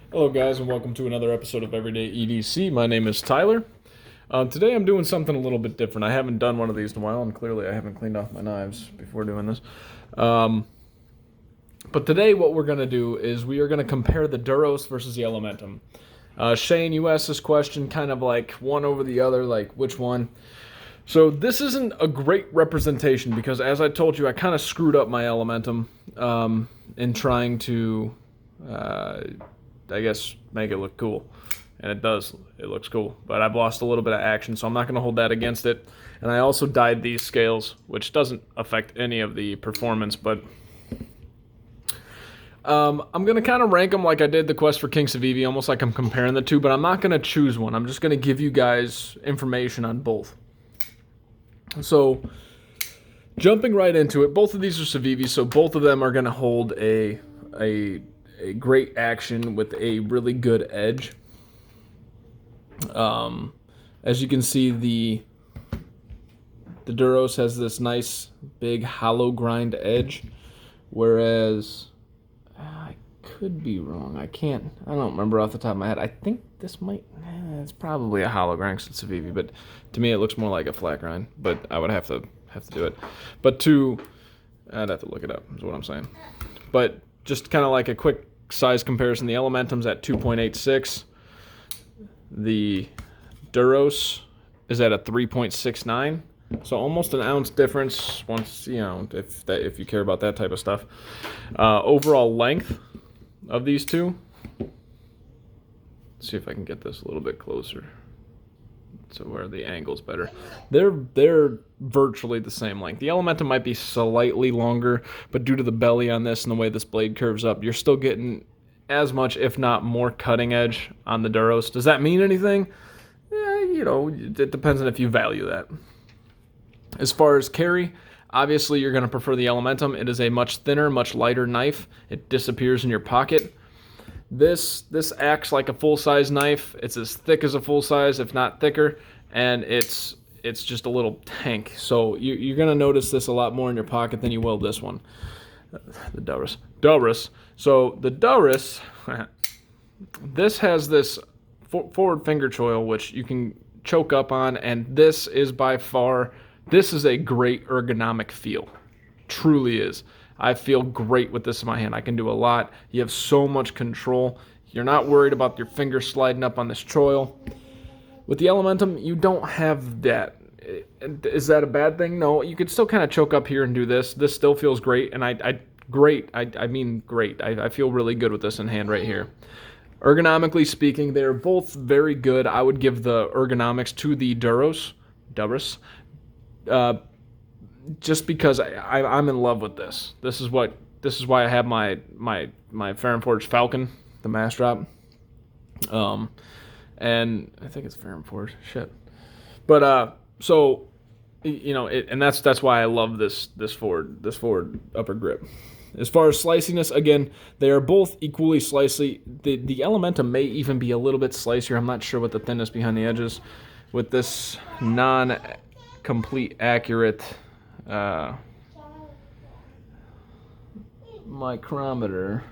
Hello, guys, and welcome to another episode of Everyday EDC. My name is Tyler. Today I'm doing something a little bit different. I haven't done one of these in a while, and clearly I haven't cleaned off my knives before doing this. But today what we're going to do is we are going to compare the Durus versus the Elementum. Shane, you asked this question kind of like one over the other, like which one? So this isn't a great representation because, as I told you, I kind of screwed up my Elementum in trying to... I guess, make it look cool. And it does. It looks cool. But I've lost a little bit of action, so I'm not going to hold that against it. And I also dyed these scales, which doesn't affect any of the performance, but I'm going to kind of rank them like I did the Quest for King Civivi, almost like I'm comparing the two, but I'm not going to choose one. I'm just going to give you guys information on both. So, jumping right into it, both of these are Civivi, so both of them are going to hold a great action with a really good edge. As you can see, the Durus has this nice big hollow grind edge, whereas I could be wrong. I don't remember off the top of my head. I think this it's probably a hollow grind since Civivi, but to me it looks more like a flat grind. But I would have to do it. But I'd have to look it up. Is what I'm saying. But just kind of like a quick size comparison, the Elementum's at 2.86. The Durus is at a 3.69. So almost an ounce difference once, if you care about that type of stuff. Overall length of these two. Let's see if I can get this a little bit closer to where the angle's better. They're virtually the same length. The Elementum might be slightly longer, but due to the belly on this and the way this blade curves up, you're still getting as much, if not more, cutting edge on the Durus. Does that mean anything? It depends on if you value that. As far as carry, obviously you're going to prefer the Elementum. It is a much thinner, much lighter knife. It disappears in your pocket. This acts like a full-size knife. It's as thick as a full-size, if not thicker, and it's just a little tank. So you're going to notice this a lot more in your pocket than you will this one. The Durus. So the Durus, this has this forward finger choil, which you can choke up on, and this is a great ergonomic feel. Truly is. I feel great with this in my hand. I can do a lot. You have so much control. You're not worried about your finger sliding up on this choil. With the Elementum, you don't have that. Is that a bad thing? No, you could still kind of choke up here and do this. This still feels great, and I mean great. I feel really good with this in hand right here. Ergonomically speaking, they're both very good. I would give the ergonomics to the Durus. Just because I'm in love with this. This is why I have my Farrenforge Falcon, the mass drop. And I think it's Farrenforge. Shit. But so and that's why I love this forward upper grip. As far as sliciness, again, they are both equally slicey. The Elementum may even be a little bit slicier. I'm not sure what the thinness behind the edges with this non-complete accurate micrometer.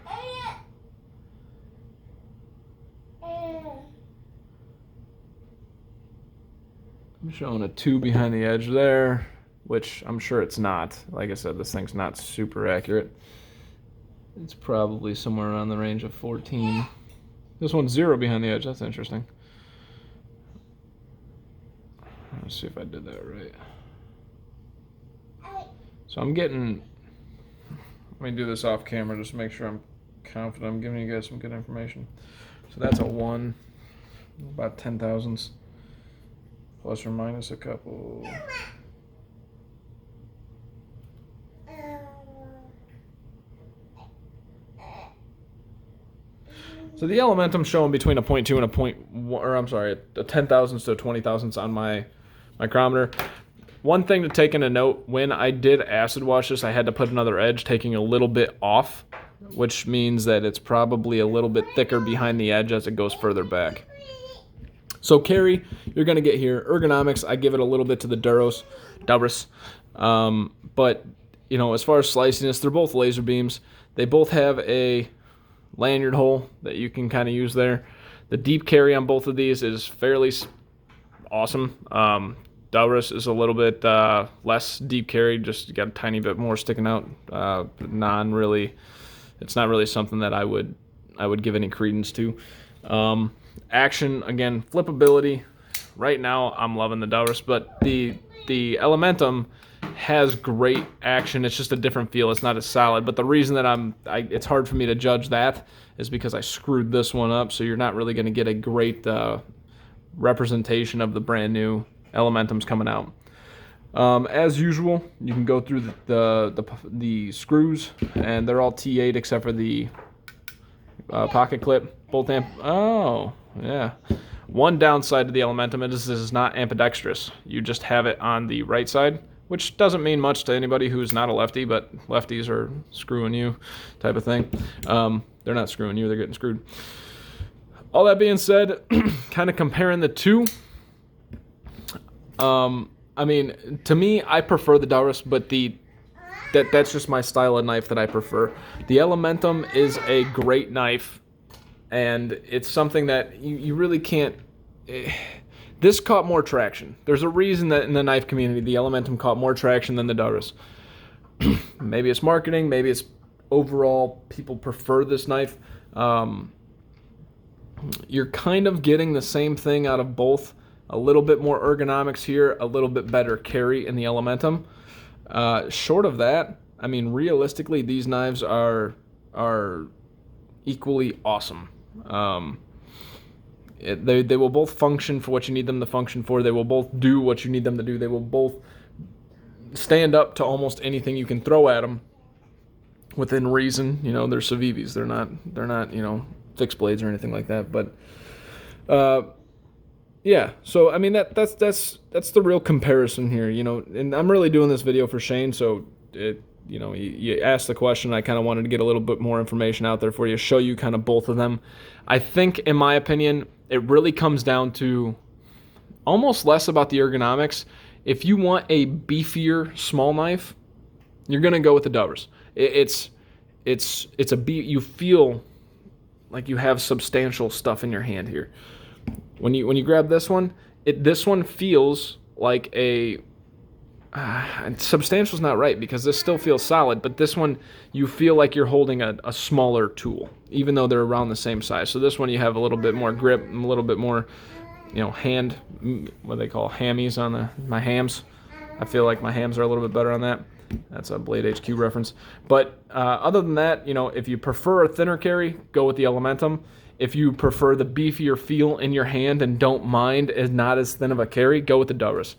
I'm showing a 2 behind the edge there, which I'm sure it's not. Like I said, this thing's not super accurate. It's probably somewhere around the range of 14. This one's 0 behind the edge. That's interesting. Let's see if I did that right. So I'm getting, let me do this off camera just to make sure I'm confident I'm giving you guys some good information. So that's a 1, about 10 thousandths, plus or minus a couple. So the Elementum's showing between a 0.2 and a 0.1, or I'm sorry, a 10 thousandths to a 20 thousandths on my micrometer. One thing to take into note, when I did acid wash this, I had to put another edge, taking a little bit off, which means that it's probably a little bit thicker behind the edge as it goes further back. So carry, you're going to get here. Ergonomics, I give it a little bit to the Durus. But, you know, as far as sliciness, they're both laser beams. They both have a lanyard hole that you can kind of use there. The deep carry on both of these is fairly awesome. Durus is a little bit less deep carry, just got a tiny bit more sticking out. It's not really something that I would give any credence to. Action, again, flippability. Right now, I'm loving the Durus, but the Elementum has great action. It's just a different feel. It's not as solid. But the reason that it's hard for me to judge that is because I screwed this one up. So you're not really going to get a great representation of the brand new Elementums coming out. As usual, you can go through the screws, and they're all T8 except for the pocket clip bolt amp. Oh, yeah. One downside to the Elementum is this is not ambidextrous. You just have it on the right side, which doesn't mean much to anybody who's not a lefty, but lefties are screwing you type of thing. They're not screwing you, they're getting screwed. All that being said, kind of comparing the two, I mean, to me, I prefer the Durus, but that's just my style of knife that I prefer. The Elementum is a great knife, and it's something that you really can't... This caught more traction. There's a reason that in the knife community, the Elementum caught more traction than the Durus. Maybe it's marketing, maybe it's overall people prefer this knife. You're kind of getting the same thing out of both. A little bit more ergonomics here, a little bit better carry in the Elementum. Short of that, I mean, realistically, these knives are equally awesome. They will both function for what you need them to function for. They will both do what you need them to do. They will both stand up to almost anything you can throw at them within reason. You know, they're Civivis. They're not you know, fixed blades or anything like that. But yeah, so I mean that's the real comparison here, you know. And I'm really doing this video for Shane, so you know, you asked the question. I kind of wanted to get a little bit more information out there for you, show you kind of both of them. I think, in my opinion, it really comes down to almost less about the ergonomics. If you want a beefier small knife, you're gonna go with the Durus. You feel like you have substantial stuff in your hand here. When you grab this one, this one feels like a substantial's not right because this still feels solid, but this one you feel like you're holding a smaller tool, even though they're around the same size. So this one you have a little bit more grip and a little bit more, you know, hand, what they call hammies on my hams. I feel like my hams are a little bit better on that. That's a Blade HQ reference. But other than that, you know, if you prefer a thinner carry, go with the Elementum. If you prefer the beefier feel in your hand and don't mind as not as thin of a carry, go with the Durus.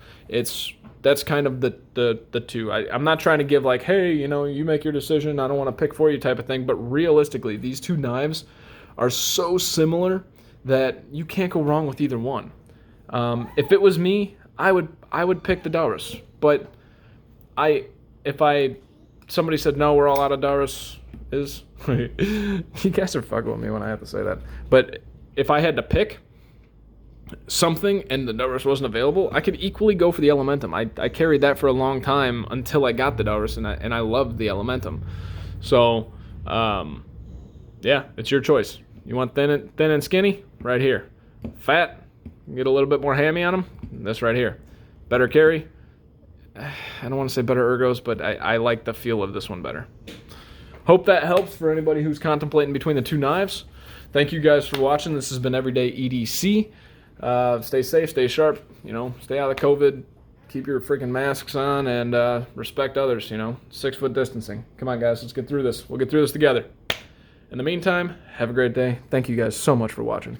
That's kind of the two. I'm not trying to give like, hey, you know, you make your decision, I don't want to pick for you type of thing, but realistically, these two knives are so similar that you can't go wrong with either one. If it was me, I would pick the Durus, but if somebody said no, we're all out of Durus, you guys are fucking with me when I have to say that. But if I had to pick something and the Durus wasn't available, I could equally go for the Elementum. I carried that for a long time until I got the Durus, and I loved the Elementum. So, yeah, it's your choice. You want thin and skinny? Right here. Fat? Get a little bit more hammy on them? This right here. Better carry? I don't want to say better ergos, but I like the feel of this one better. Hope that helps for anybody who's contemplating between the two knives. Thank you guys for watching. This has been Everyday EDC. Stay safe, stay sharp, you know, stay out of COVID, keep your freaking masks on, and respect others, you know, 6 foot distancing. Come on, guys, let's get through this. We'll get through this together. In the meantime, have a great day. Thank you guys so much for watching.